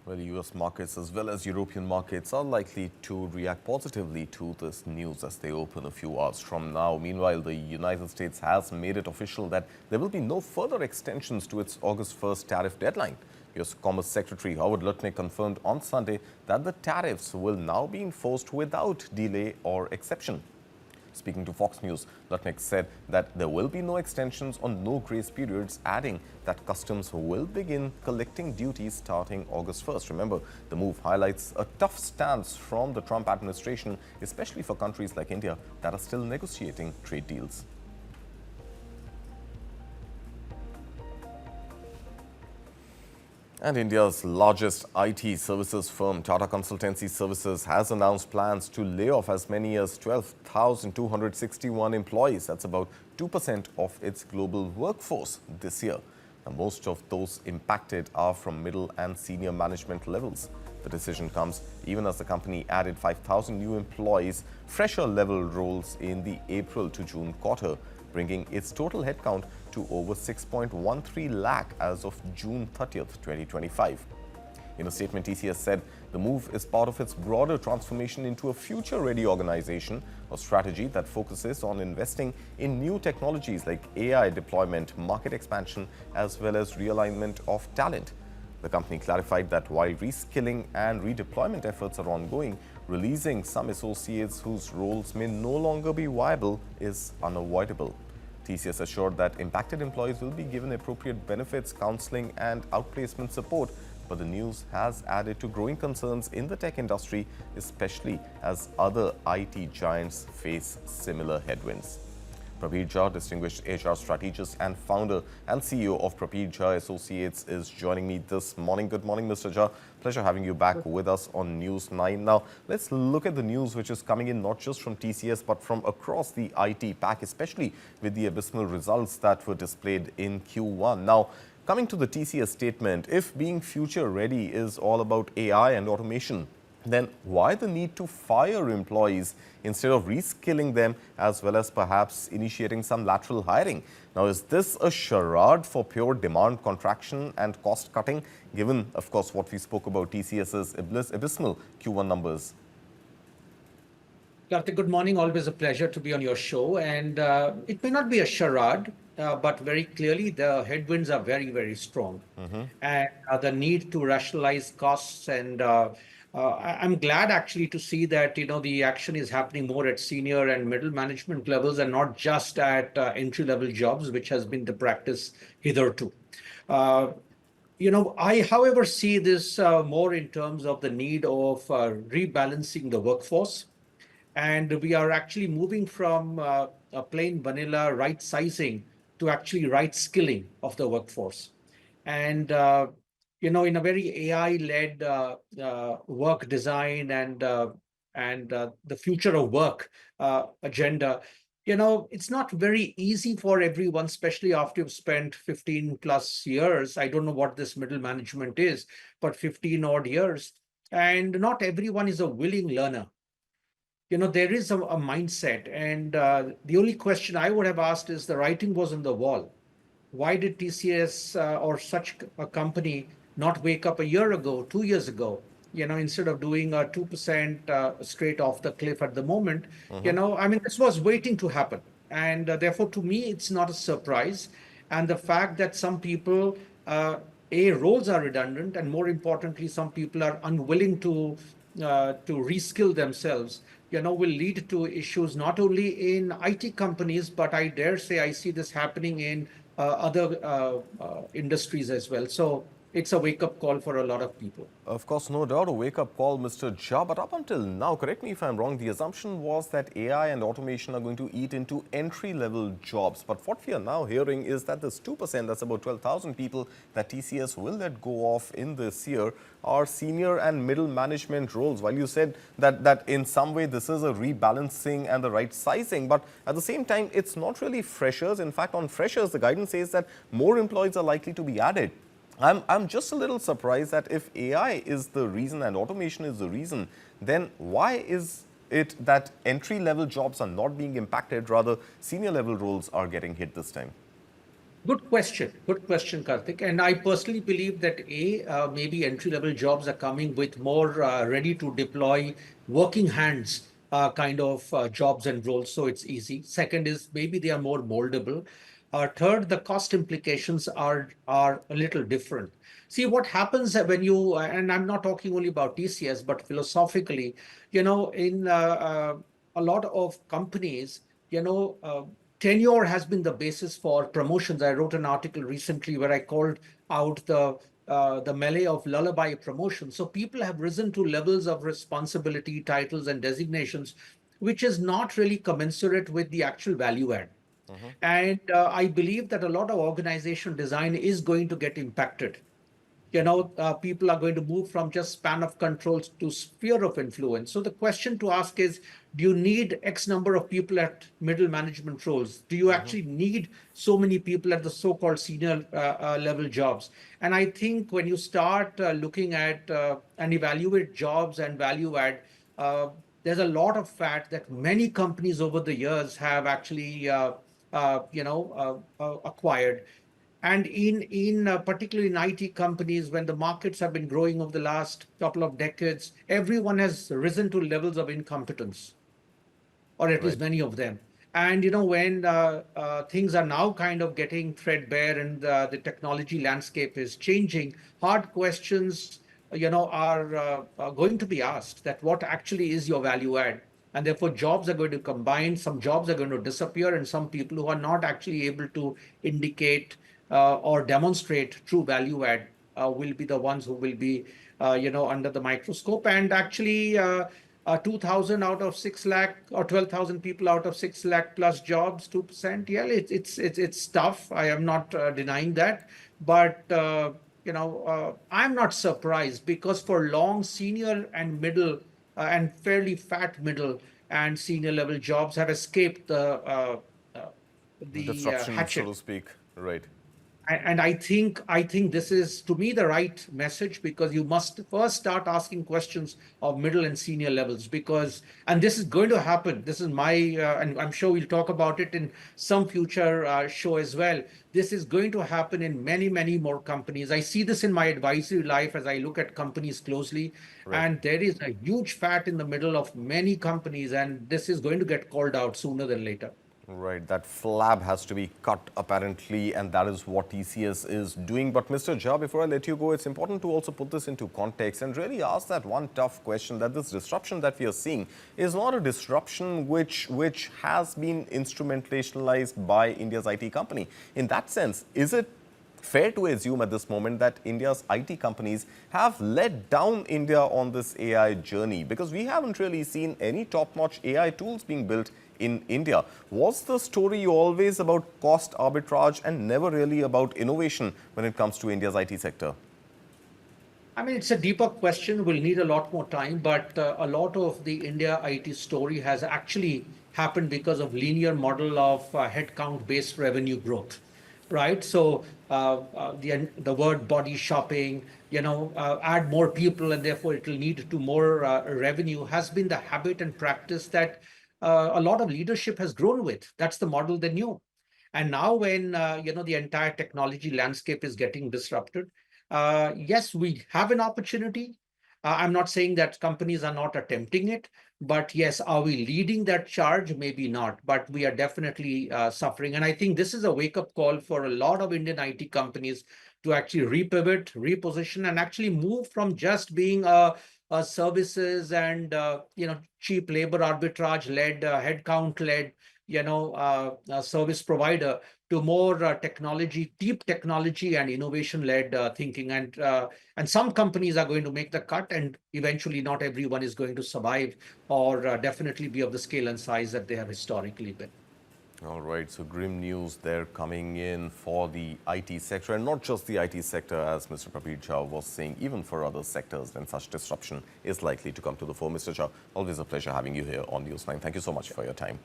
Well, US markets as well as European markets are likely to react positively to this news as they open a few hours from now. Meanwhile, the United States has made it official that there will be no further extensions to its August 1st tariff deadline. US Commerce Secretary Howard Lutnick confirmed on Sunday that the tariffs will now be enforced without delay or exception. Speaking to Fox News, Lutnick said that there will be no extensions or no grace periods, adding that customs will begin collecting duties starting August 1st. Remember, the move highlights a tough stance from the Trump administration, especially for countries like India that are still negotiating trade deals. And India's largest IT services firm, Tata Consultancy Services, has announced plans to lay off as many as 12,261 employees. That's about 2% of its global workforce this year. Now, most of those impacted are from middle and senior management levels. The decision comes even as the company added 5,000 new employees, fresher level roles in the April to June quarter, bringing its total headcount to over 6.13 lakh as of June 30th, 2025. In a statement, TCS said the move is part of its broader transformation into a future-ready organization, a strategy that focuses on investing in new technologies like AI deployment, market expansion, as well as realignment of talent. The company clarified that while reskilling and redeployment efforts are ongoing, releasing some associates whose roles may no longer be viable is unavoidable. TCS assured that impacted employees will be given appropriate benefits, counseling and outplacement support, but the news has added to growing concerns in the tech industry, especially as other IT giants face similar headwinds. Prabir Jha, distinguished HR strategist and founder and CEO of Prabir Jha Associates, is joining me this morning. Good morning, Mr. Jha. Pleasure having you back with us on News9. Now, let's look at the news which is coming in not just from TCS but from across the IT pack, especially with the abysmal results that were displayed in Q1. Now, coming to the TCS statement, if being future ready is all about AI and automation, then why the need to fire employees instead of reskilling them as well as perhaps initiating some lateral hiring? Now, is this a charade for pure demand contraction and cost cutting, given, of course, what we spoke about TCS's abysmal Q1 numbers? Kartik, good morning. Always a pleasure to be on your show. And it may not be a charade, but very clearly the headwinds are very, very strong. And the need to rationalize costs and I'm glad actually to see that, the action is happening more at senior and middle management levels and not just at entry-level jobs, which has been the practice hitherto. I, however, see this more in terms of the need of rebalancing the workforce. And we are actually moving from a plain vanilla right sizing to actually right skilling of the workforce. And in a very AI-led work design and the future of work agenda, it's not very easy for everyone, especially after you've spent 15 plus years. I don't know what this middle management is, but 15 odd years. And not everyone is a willing learner. There is a mindset. And the only question I would have asked is the writing was on the wall. Why did TCS or such a company not wake up a year ago, 2 years ago, instead of doing a 2% straight off the cliff at the moment? This was waiting to happen. And therefore, to me, it's not a surprise. And the fact that some people, roles are redundant, and more importantly, some people are unwilling to reskill themselves, will lead to issues not only in IT companies, but I dare say I see this happening in other industries as well. So it's a wake-up call for a lot of people. Of course, no doubt a wake-up call, Mr. Jha. But up until now, correct me if I'm wrong, the assumption was that AI and automation are going to eat into entry-level jobs. But what we are now hearing is that this 2%, that's about 12,000 people that TCS will let go off in this year, are senior and middle management roles. While you said that in some way this is a rebalancing and the right sizing, but at the same time, it's not really freshers. In fact, on freshers, the guidance says that more employees are likely to be added. I'm just a little surprised that if AI is the reason and automation is the reason, then why is it that entry-level jobs are not being impacted, rather senior-level roles are getting hit this time? Good question, Kartik. And I personally believe that maybe entry-level jobs are coming with more ready to deploy working hands kind of jobs and roles, so it's easy. Second is maybe they are more moldable. Third, the cost implications are a little different. See what happens when you, and I'm not talking only about TCS, but philosophically, in a lot of companies, tenure has been the basis for promotions. I wrote an article recently where I called out the melee of lullaby promotion. So people have risen to levels of responsibility, titles, and designations, which is not really commensurate with the actual value add. Mhm. And I believe that a lot of organization design is going to get impacted. People are going to move from just span of controls to sphere of influence. So the question to ask is, do you need X number of people at middle management roles? Do you Mhm. actually need so many people at the so-called senior level jobs? And I think when you start looking at and evaluate jobs and value add, uh, there's a lot of fact that many companies over the years have actually acquired. And in particularly in IT companies, when the markets have been growing over the last couple of decades, everyone has risen to levels of incompetence, or at least Right. many of them. And when things are now kind of getting threadbare and the technology landscape is changing, hard questions, are going to be asked, that what actually is your value add? And therefore, jobs are going to combine. Some jobs are going to disappear, and some people who are not actually able to indicate or demonstrate true value add will be the ones who will be, under the microscope. And actually, 2,000 out of 6 lakh or 12,000 people out of 6 lakh plus jobs, 2%. Yeah, it's tough. I am not denying that. But, I'm not surprised, because for long, senior and middle and fairly fat middle and senior level jobs have escaped the Disruption, so hatchet. to speak. Right. And I think this is, to me, the right message, because you must first start asking questions of middle and senior levels, because, and this is going to happen. This is my and I'm sure we'll talk about it in some future show as well. This is going to happen in many more companies. I see this in my advisory life as I look at companies closely, Right. and there is a huge fat in the middle of many companies, and this is going to get called out sooner than later. Right, that flab has to be cut apparently, and that is what TCS is doing. But Mr. Jha, before I let you go, it's important to also put this into context and really ask that one tough question, that this disruption that we are seeing is not a disruption which has been instrumentalized by India's IT company. In that sense, is it fair to assume at this moment that India's IT companies have led down India on this AI journey? Because we haven't really seen any top-notch AI tools being built in India. Was the story always about cost arbitrage and never really about innovation when it comes to India's IT sector? I mean, it's a deeper question. We'll need a lot more time, but a lot of the India IT story has actually happened because of linear model of headcount-based revenue growth, right? So the word body shopping, add more people and therefore it will lead to more revenue, has been the habit and practice that a lot of leadership has grown with. That's the model they knew. And now when the entire technology landscape is getting disrupted, yes, we have an opportunity. I'm not saying that companies are not attempting it, but yes, are we leading that charge? Maybe not, but we are definitely suffering. And I think this is a wake-up call for a lot of Indian IT companies to actually repivot, reposition, and actually move from just being a services and cheap labor arbitrage-led, headcount-led, service provider, to more technology, deep technology and innovation-led thinking. And some companies are going to make the cut, and eventually not everyone is going to survive or definitely be of the scale and size that they have historically been. All right, so grim news there coming in for the IT sector, and not just the IT sector, as Mr. Prabir Jha was saying, even for other sectors, when such disruption is likely to come to the fore. Mr. Jha, always a pleasure having you here on News9. Thank you so much for your time.